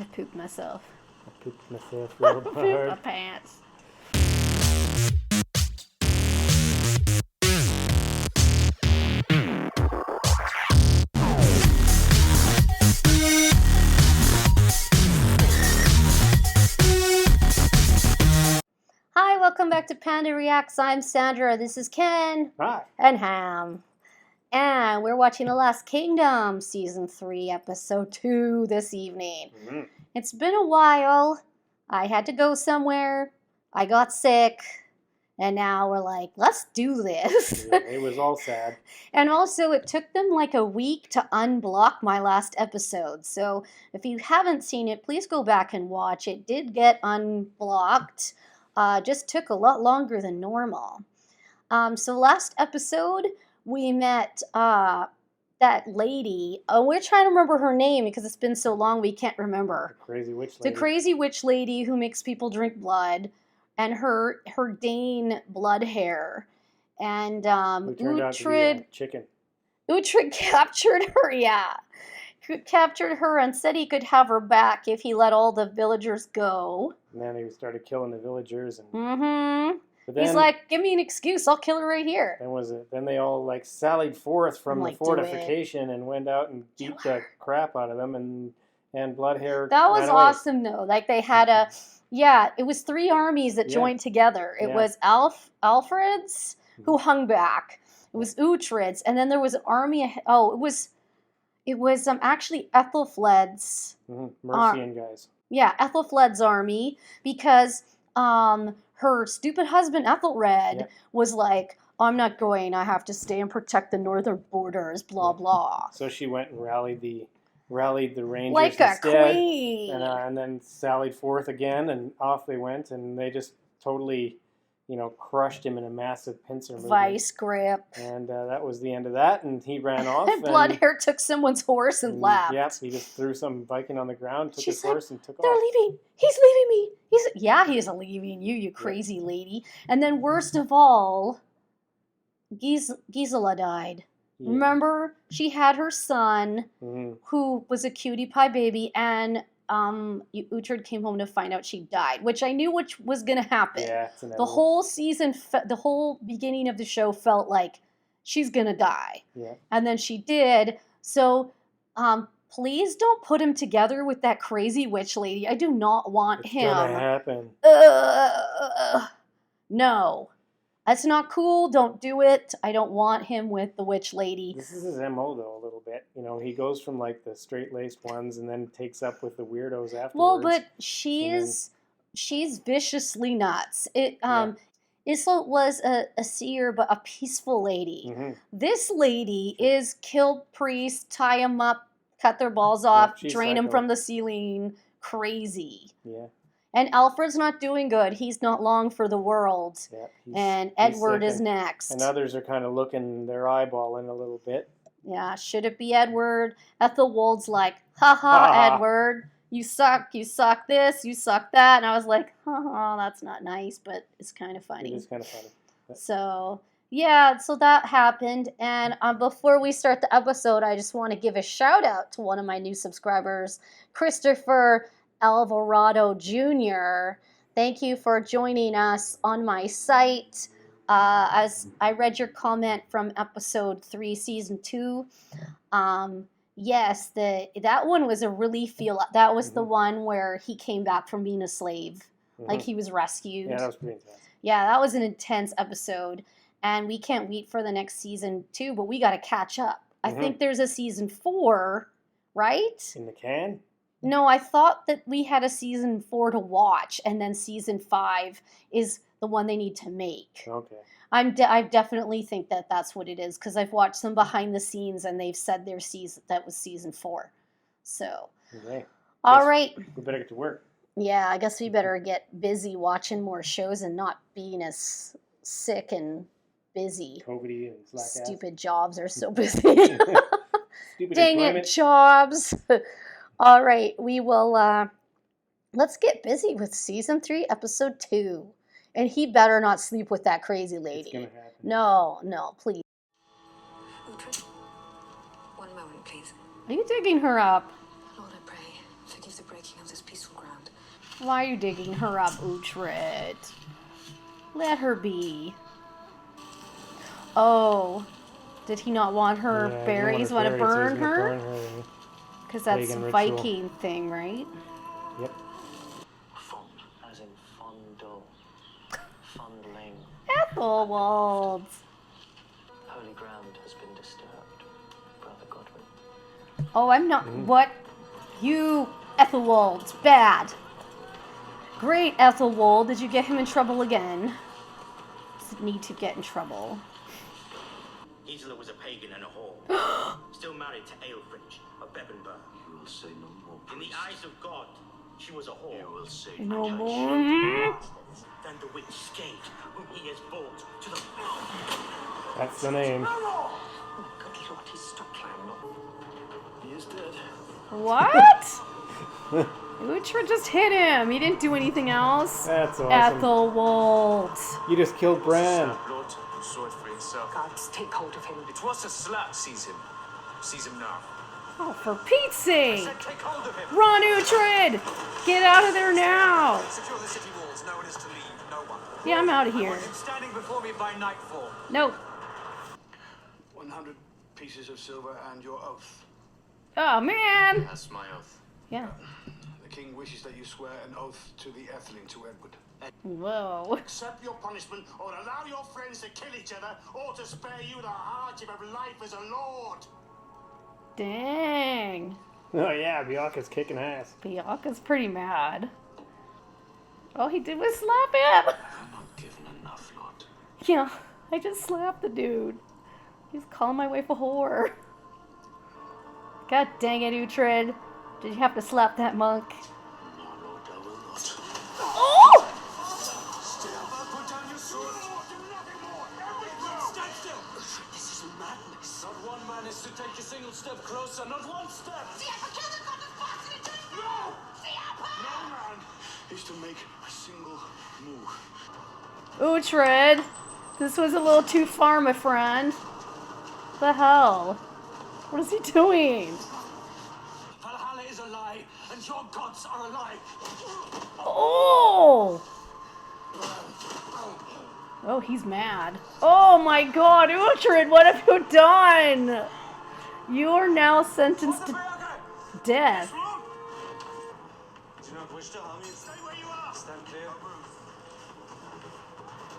I pooped myself. I pooped myself real Pooped hard. my pants. Hi, welcome back to Panda Reacts. I'm Sandra. This is Ken. Hi. And Ham. And we're watching The Last Kingdom, Season 3, Episode 2 this evening. Mm-hmm. It's been a while. I had to go somewhere. I got sick. And now we're like, let's do this. Yeah, it was all sad. And also, it took them like a week to unblock my last episode. So if you haven't seen it, please go back and watch. It did get unblocked. Just took a lot longer than normal. So last episode, we met that lady. We're trying to remember her name because it's been so long we can't remember. The crazy witch lady. The crazy witch lady who makes people drink blood, and her Dane blood hair. And Who turned out to be a chicken. Uhtred captured her, yeah. Captured her and said he could have her back if he let all the villagers go. And then he started killing the villagers. And But then, he's like, give me an excuse, I'll kill her right here. Then they all like sallied forth from the like, fortification and went out and beat the crap out of them, and Bloodhair. That was awesome though. Like they had it was 3 armies that joined together. It was Alfred's who hung back. It was Uhtred's, and then there was an army. It was actually Ethelfled's Mercian guys. Yeah, Ethelfled's army, because her stupid husband Ethelred was like, I'm not going. I have to stay and protect the northern borders. Blah blah. So she went and rallied the Rangers like instead, a queen, and then sallied forth again, and off they went, and they just totally, crushed him in a massive pincer movement. Vice grip. And that was the end of that, and he ran off. And Bloodhair took someone's horse and left. Yep, he just threw some Viking on the ground, took his horse, and took off. They're leaving. He's leaving me. He's leaving you, you crazy lady. And then worst of all, Gisela died. Yeah. Remember? She had her son, who was a cutie pie baby, and Uhtred came home to find out she died, which I knew which was going to happen. Yeah, the whole season, the whole beginning of the show felt like she's going to die. Yeah. And then she did. So, please don't put him together with that crazy witch lady. I do not want him. It's going to happen. No. That's not cool. Don't do it. I don't want him with the witch lady. This is his MO, though, a little bit. He goes from, like, the straight-laced ones and then takes up with the weirdos afterwards. Well, but she's viciously nuts. Isla was a seer, but a peaceful lady. This lady is kill priests, tie them up, cut their balls off, drain them from the ceiling. Crazy. Yeah. And Alfred's not doing good. He's not long for the world. Yeah, and Edward is next. And others are kind of looking their eyeball in a little bit. Yeah, should it be Edward? Ethelwold's like, haha, Edward, you suck this, you suck that. And I was like, that's not nice, but it's kind of funny. It is kind of funny. So, yeah, so that happened. And before we start the episode, I just want to give a shout out to one of my new subscribers, Christopher Alvarado Jr. Thank you for joining us on my site. As I read your comment from episode 3, season 2. Yes, that one was a really that was the one where he came back from being a slave. Like he was rescued. Yeah, that was pretty intense. Yeah, that was an intense episode. And we can't wait for the next season 2, but we got to catch up. I think there's a season 4, right? In the can? No, I thought that we had a season 4 to watch, and then season 5 is the one they need to make. Okay. I definitely think that that's what it is, because I've watched some behind the scenes, and they've said that was season 4. So, okay. All right. We better get to work. Yeah, I guess we better get busy watching more shows and not being as sick and busy. COVID and slack ass. Stupid jobs are so busy. Stupid Dang it, jobs. All right, we will, let's get busy with season 3, episode 2. And he better not sleep with that crazy lady. It's gonna happen. No, please. Uhtred, one moment, please. Are you digging her up? Lord, I pray, forgive the breaking of this Why are you digging her up, Uhtred? Let her be. Oh, did he not want her Yeah, he didn't berries? her Want to berries, so burn he's gonna her? burn her. Because that's Pagan ritual. Viking thing, right? Yep. Fond, as in fondle. Fondling. Aethelwold. Holy ground has been disturbed, Brother Godwin. Oh, I'm not. What? You, Aethelwold. Bad. Great, Aethelwold. Did you get him in trouble again? Does it need to get in trouble? Gisela was a pagan and a whore, still married to Aethelfled of Bebenberg. You will say no more. In the eyes of God, she was a whore. You will say No no more. Than the witch Skade, whom he has brought to the That's the name. Oh, good Lord, he's stuck climbing up. He is dead. What? Uhtred just hit him. He didn't do anything else. That's awesome. Aethelwold. You just killed Bran. Lord, saw it for himself. Gods, take hold of him. It was a slap. Seize him. Seize him now. Oh, for Pete's sake. Take hold of him. Run, Uhtred. Get out of there now. Secure the city walls. No one is to leave. No one. Yeah, I'm out of I here. want him standing before me by nightfall. Nope. 100 pieces of silver and your oath. Oh, man. That's my oath. Yeah. The king wishes that you swear an oath to the Etheling, to Edward. Whoa. Accept your punishment, or allow your friends to kill each other, or to spare you the hardship of life as a lord. Dang. Oh yeah, Bianca's kicking ass. Bianca's pretty mad. All he did was slap him. I'm not given enough, Lord. Yeah, I just slapped the dude. He's calling my wife a whore. God dang it, Uhtred. Did you have to slap that monk? No, Lord, I will not. Oh! Put down your sword. Do nothing more. Everyone stand still. This is madness. Not one man is to take a single step closer. Not one step. No man is to make a single move. Uhtred, this was a little too far, my friend. The hell? What is he doing? Valhalla is a lie, and your gods are a lie. Oh! Oh, he's mad. Oh my god, Uhtred, what have you done? You are now sentenced to death. Do you not wish to harm me? Stay where you are. Stand clear.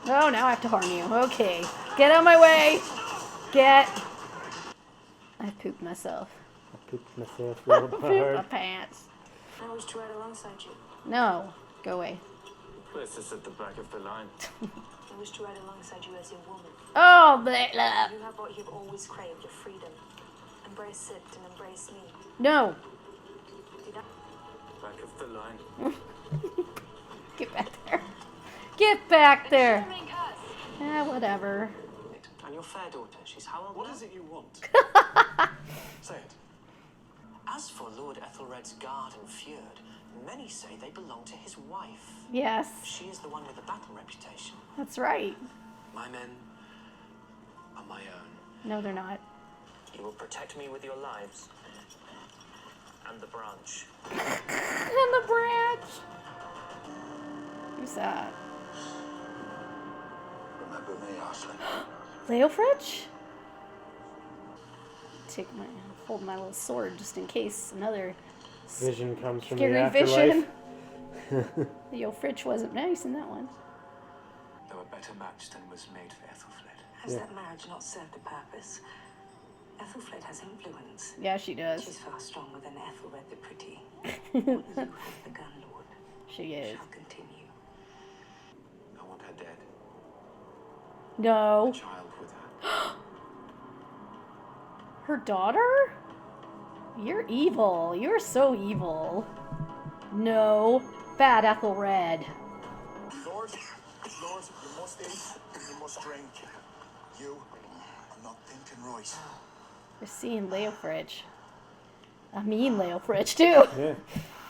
Oh, now I have to harm you. Okay. Get out of my way. Get. I pooped myself. I pooped myself real Pooped my hard. pants. I wish to ride alongside you. No. Go away. Place this at the back of the line. I wish to ride alongside you as your woman. Oh, blah, blah. You have what you've always craved, your freedom. Embrace it and embrace me. No. Did I? Back of the line. Get back there. Get back there. Whatever. And your fair daughter, she's how old What now? is it you want? Say it. As for Lord Ethelred's guard and feud, many say they belong to his wife. Yes. She is the one with the battle reputation. That's right. My men are my own. No, they're not. You will protect me with your lives. And the branch. And the branch. Who's that? Remember me, Arslan. Leofrich? Hold my little sword just in case another Vision comes from the scary afterlife. vision. Leofrich wasn't nice in that one. Though a better match than was made for Ethelfled. Has that marriage not served a purpose? Ethelfled has influence. Yeah, she does. She's far stronger than Ethelred the Pretty. What you have begun, Lord, She is. shall continue. I want her dead. No. A child with her. Her daughter? You're evil. You're so evil. No. Bad Ethelred. Lord, you must eat, you must drink. You are not thinking right. We're seeing Leofrich. I mean Leofrich, too. Yeah.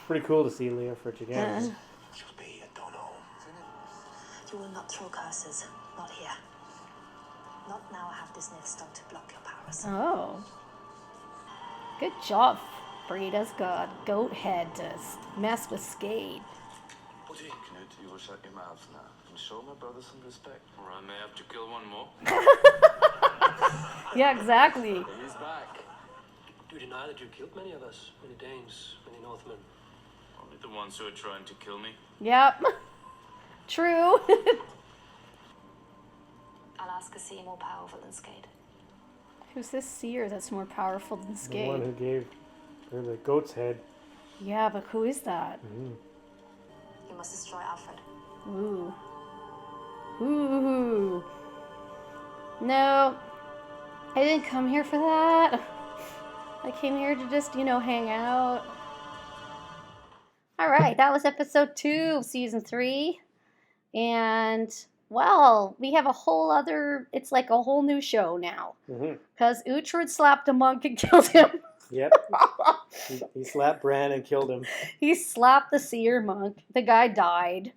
Pretty cool to see Leofrich again. She'll be a dunno. You will not throw curses. Not here. Not now I have this Nith stone to block your powers. Oh. Good job, Brida's god. Goat head to mess with Skade. Knut, you will shut your mouth now and show my brother some respect. Or I may have to kill one more. Yeah, exactly. He's back. Do you deny that you killed many of us? Many Danes, many Northmen? Only the ones who are trying to kill me. Yep. True. I'll ask a seer more powerful than Skade. Who's this seer that's more powerful than The one Skade? who gave her the goat's head. Yeah, but who is that? You must destroy Alfred. Ooh. Ooh. No. I didn't come here for that. I came here to just, hang out. Alright, that was episode 2 of season 3. And, well, we have a whole other, it's like a whole new show now. Because Uhtred slapped a monk and killed him. Yep. He slapped Bran and killed him. He slapped the seer monk. The guy died.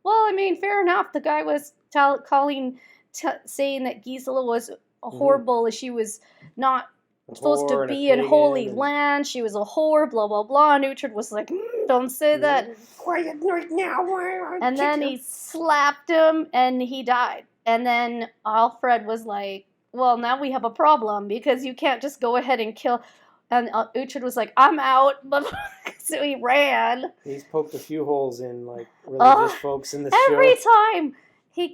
Well, I mean, fair enough. The guy was saying that Gisela was horrible. She was not supposed to be in Holy Land. She was a whore, blah, blah, blah. And Uhtred was like, don't say that. Quiet right now. And then he slapped him and he died. And then Alfred was like, well, now we have a problem because you can't just go ahead and kill. And Uhtred was like, I'm out. So he ran. He's poked a few holes in, like, religious folks in the show. Every time. He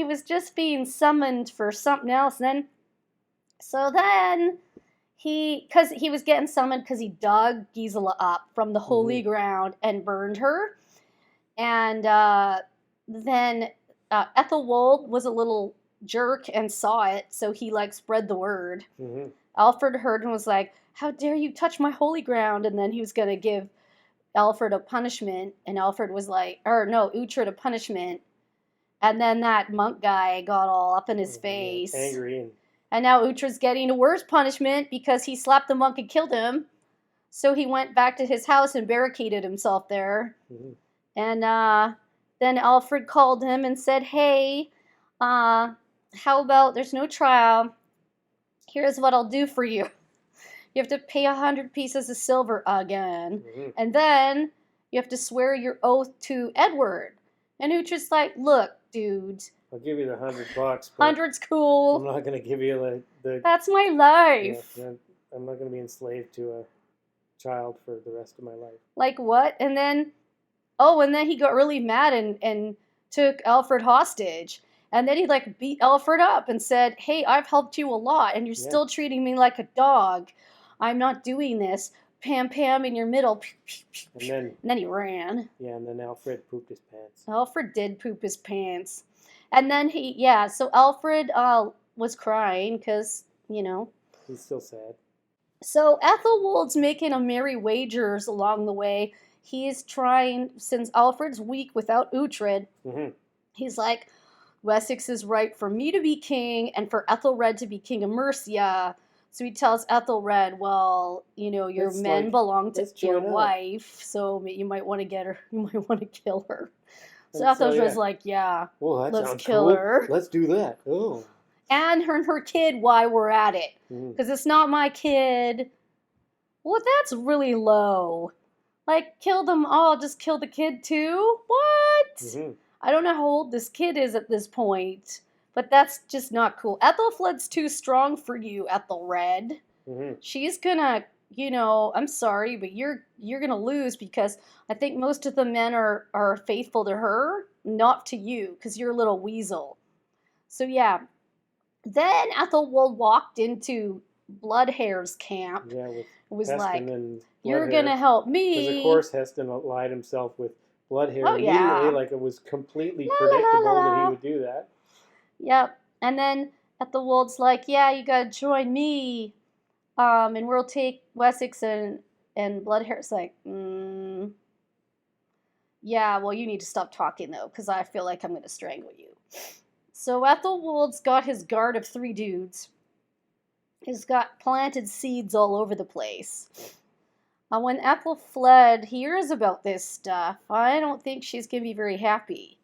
was just being summoned for something else. And then, because he was getting summoned because he dug Gisela up from the holy ground and burned her. And then Aethelwold was a little jerk and saw it, so he, spread the word. Alfred heard and was like, how dare you touch my holy ground? And then he was going to give Alfred a punishment, and Uhtred a punishment. And then that monk guy got all up in his face. Angry. And now Uhtred's getting a worse punishment because he slapped the monk and killed him. So he went back to his house and barricaded himself there. And then Alfred called him and said, hey, how about there's no trial? Here's what I'll do for you. You have to pay 100 pieces of silver again. And then you have to swear your oath to Edward. And Uhtred's like, look, dude. I'll give you the $100. But 100's cool. I'm not going to give you the That's my life. Yeah, I'm not going to be enslaved to a child for the rest of my life. Like what? And then he got really mad and took Alfred hostage. And then he beat Alfred up and said, hey, I've helped you a lot and you're still treating me like a dog. I'm not doing this. Pam, Pam in your middle. And then he ran. Yeah, and then Alfred pooped his pants. Alfred did poop his pants. And then so Alfred was crying because, He's still sad. So Aethelwold's making a merry wagers along the way. He's trying, since Alfred's weak without Uhtred, he's like, Wessex is right for me to be king and for Ethelred to be king of Mercia. So he tells Ethelred, well, your men belong to your wife, so you might want to get her, you might want to kill her. So Ethelred's like, yeah, well, let's kill her. Let's do that. Oh. And her kid while we're at it. Because it's not my kid. Well, that's really low. Kill them all, just kill the kid too? What? I don't know how old this kid is at this point. But that's just not cool. Ethelfled's too strong for you, Ethelred. She's gonna, I'm sorry, but you're gonna lose because I think most of the men are faithful to her, not to you, because you're a little weasel. So yeah. Then Aethelwold walked into Bloodhair's camp. Yeah, it was Heston like, and you're gonna help me. Because of course Heston allied himself with Bloodhair immediately, yeah. It was completely predictable that he would do that. Yep. And then Aethelwold's like, yeah, you gotta join me. And we'll take Wessex and Bloodhair's like, yeah, well, you need to stop talking, though, because I feel like I'm going to strangle you. So Aethelwold's got his guard of 3 dudes. He's got planted seeds all over the place. When Ethelfled hears about this stuff, I don't think she's going to be very happy.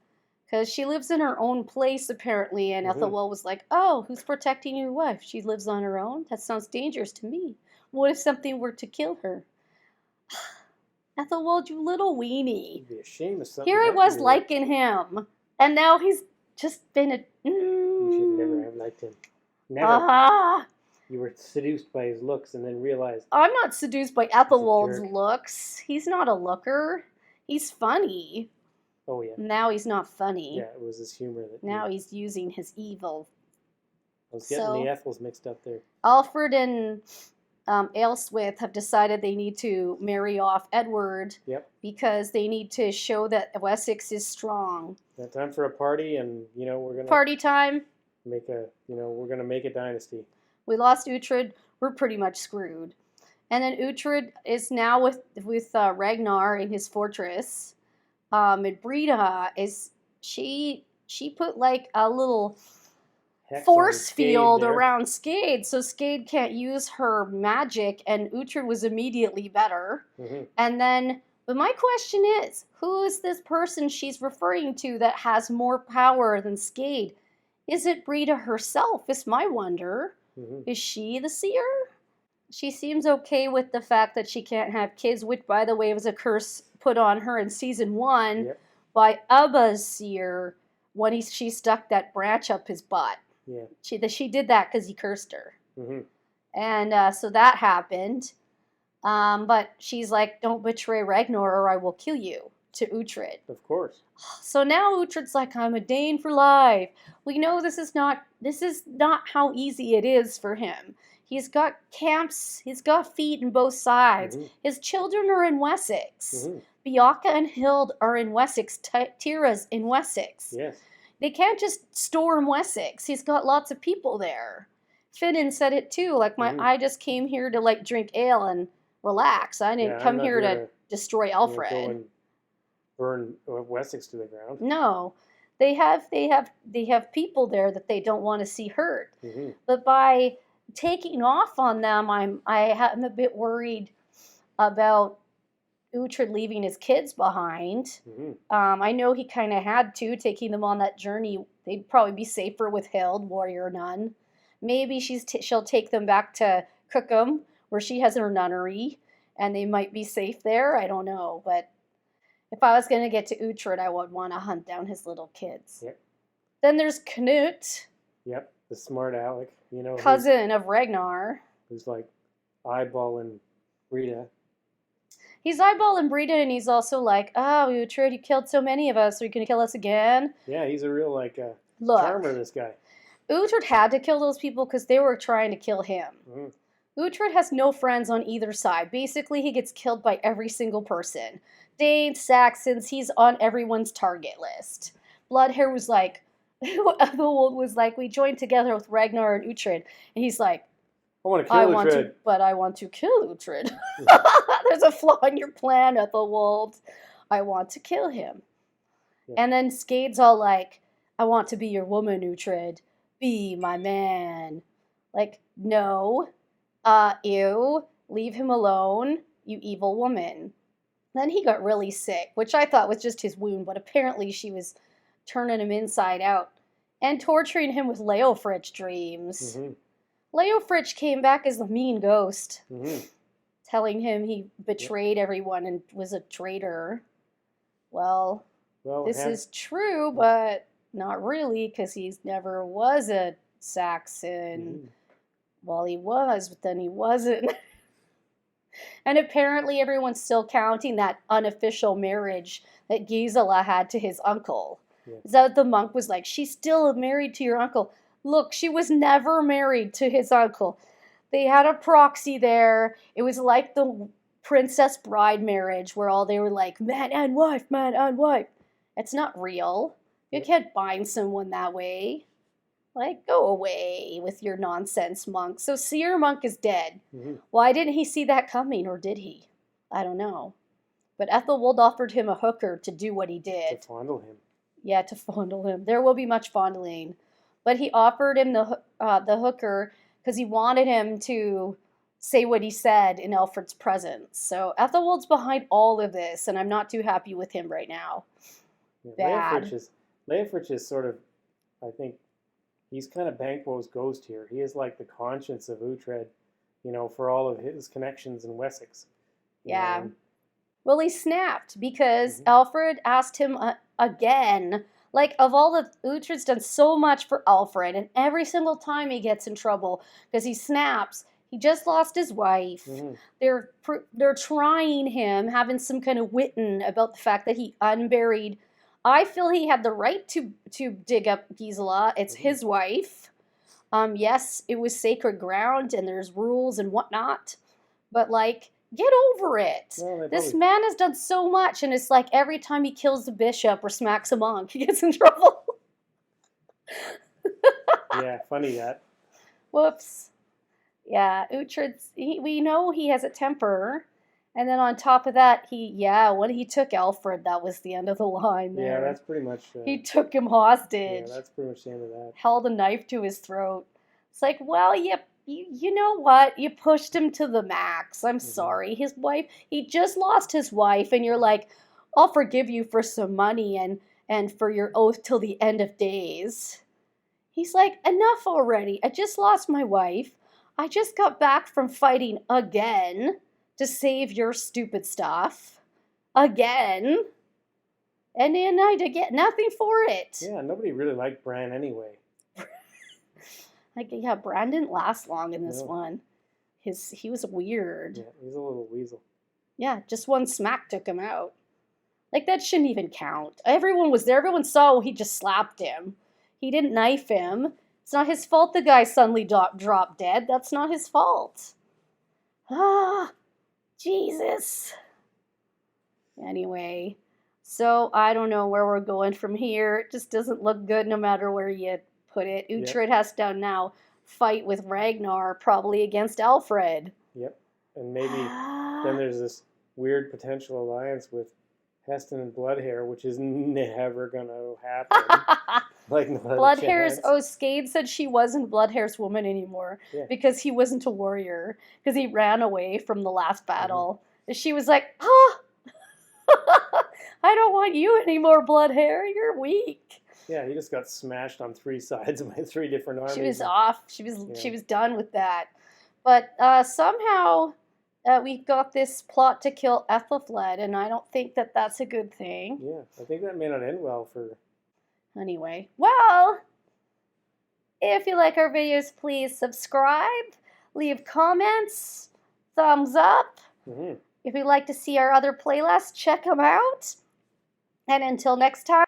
Because she lives in her own place, apparently, and Ethelwold was like, oh, who's protecting your wife? She lives on her own? That sounds dangerous to me. What if something were to kill her? Aethelwold, you little weenie. It'd be a shame if something Here I happened was to you. liking him, and now he's just been a. You should never have liked him. Never. Ah, You were seduced by his looks and then realized, I'm not seduced by Ethelwold's jerk. looks. He's not a looker. He's funny. oh yeah, Now he's not funny. yeah, it was his humor that. Now he's using his evil. I was getting so- the Ethels mixed up there. Alfred and Aelswith have decided they need to marry off Edward Yep. because they need to show that Wessex is strong. Now, time for a party, and we're gonna Party time. make a we're gonna make a dynasty. We lost Uhtred. We're pretty much screwed. And then Uhtred is now with Ragnar in his fortress. And Brida is she put like a little Hex on force Skade field there. around Skade, so Skade can't use her magic, and Uhtred was immediately better. Mhm. And then, but my question is, who is this person she's referring to that has more power than Skade? Is it Brida herself? Is my wonder. Mhm. Is she the seer? She seems okay with the fact that she can't have kids, which, by the way, was a curse put on her in season 1 Yep. by Ubba's seer when she stuck that branch up his butt. Yeah. She did that because he cursed her. Mhm. And so that happened. But she's like, don't betray Ragnar or I will kill you, to Uhtred. Of course. So now Uhtred's like, I'm a Dane for life. We know this is not how easy it is for him. He's got camps, he's got feet in both sides. Mhm. His children are in Wessex. Mhm. Bianca and Hild are in Wessex. Tira's in Wessex. Yes. They can't just storm Wessex. He's got lots of people there. Finnan said it too. Like, Mhm. I just came here to like drink ale and relax. I didn't Yeah, come I'm not here to destroy go Alfred. and burn Wessex to the ground. No, they have people there that they don't want to see hurt. Mhm. But by taking off on them, I'm a bit worried about Uhtred leaving his kids behind. Mhm. I know he kind of had to, taking them on that journey. They'd probably be safer with Hild, warrior nun. Maybe she'll take them back to Cookham, where she has her nunnery, and they might be safe there. I don't know, but if I was going to get to Uhtred, I would want to hunt down his little kids. Yep. Then there's Knut, Yep. The smart Alec. cousin of Ragnar. Who's like eyeballing Rita. He's eyeballing Brida, and he's also like, oh, Uhtred, you killed so many of us. Are you going to kill us again? Yeah, he's a real Look, charmer. This guy. Uhtred had to kill those people because they were trying to kill him. Mhm. Uhtred has no friends on either side. Basically, he gets killed by every single person. Danes, Saxons, he's on everyone's target list. Bloodhair was like, Aethelwold was like, we joined together with Ragnar and Uhtred. And he's like, I want to kill Uhtred. I want to kill Uhtred. There's a flaw in your plan, Ethelwold. I want to kill him. Yeah. And then Skade's all like, I want to be your woman, Uhtred. Be my man. Like, no. Ew. Leave him alone, you evil woman. Then he got really sick, which I thought was just his wound, but apparently she was turning him inside out and torturing him with Leofric dreams. Mhm. Leofric came back as the mean ghost, Mhm. telling him he betrayed everyone and was a traitor. Well, Well, this is true, but not really, because he never was a Saxon. Mhm. Well, he was, but then he wasn't. And apparently everyone's still counting that unofficial marriage that Gisela had to his uncle. Yeah. Is that the monk was like, she's still married to your uncle. Look, she was never married to his uncle. They had a proxy there. It was like the Princess Bride marriage where all they were like, man and wife, man and wife. It's not real. You can't bind someone that way. Like, go away with your nonsense, monk. So Seer Monk is dead. Mhm. Why didn't he see that coming, or did he? I don't know. But Ethelwold offered him a hooker to do what he did. To fondle him. Yeah, to fondle him. There will be much fondling. But he offered him the hooker because he wanted him to say what he said in Alfred's presence. So Ethelwold's behind all of this, and I'm not too happy with him right now. Yeah, Bad. Leofric is sort of, I think, he's kind of Banquo's ghost here. He is like the conscience of Uhtred, for all of his connections in Wessex. Yeah. Well, he snapped because Alfred asked him again. Like, of all the, Uhtred's done so much for Alfred, and every single time he gets in trouble because he snaps. He just lost his wife. They're trying him, having some kind of witten about the fact that he unburied. I feel he had the right to dig up Gisela. It's his wife. Yes, it was sacred ground, and there's rules and whatnot. But, like, get over it. Well, This man has done so much, and it's like every time he kills the bishop or smacks a monk, he gets in trouble. Yeah, funny that. Whoops. Yeah, Uhtred's, we know he has a temper. And then on top of that, when he took Alfred, that was the end of the line there. Yeah, that's pretty much... he took him hostage. Yeah, that's pretty much the end of that. Held a knife to his throat. It's like, well, you know what? You pushed him to the max. I'm sorry. His wife, he just lost his wife, and you're like, I'll forgive you for some money and for your oath till the end of days. He's like, enough already. I just lost my wife. I just got back from fighting again to save your stupid stuff. Again. And then I get nothing for it. Yeah, nobody really liked Bran anyway. Like, yeah, Bran didn't last long in this one. He was weird. Yeah, he's a little weasel. Yeah, just one smack took him out. Like, that shouldn't even count. Everyone was there. Everyone saw he just slapped him. He didn't knife him. It's not his fault the guy suddenly dropped dead. That's not his fault. Ah, Jesus. Anyway, so I don't know where we're going from here. It just doesn't look good no matter where you put it. Uhtred has to now fight with Ragnar, probably against Alfred. Yep. And maybe then there's this weird potential alliance with Heston and Bloodhair, which is never going to happen. Like, Bloodhair's, Skade said she wasn't Bloodhair's woman anymore because he wasn't a warrior, because he ran away from the last battle. And she was like, I don't want you anymore, Bloodhair. You're weak. Yeah, he just got smashed on 3 sides by 3 different armies. She was off. She was done with that. But somehow we've got this plot to kill Ethelfled, and I don't think that that's a good thing. Yeah, I think that may not end well for... Anyway, well, if you like our videos, please subscribe, leave comments, thumbs up. If you'd like to see our other playlists, check them out. And until next time.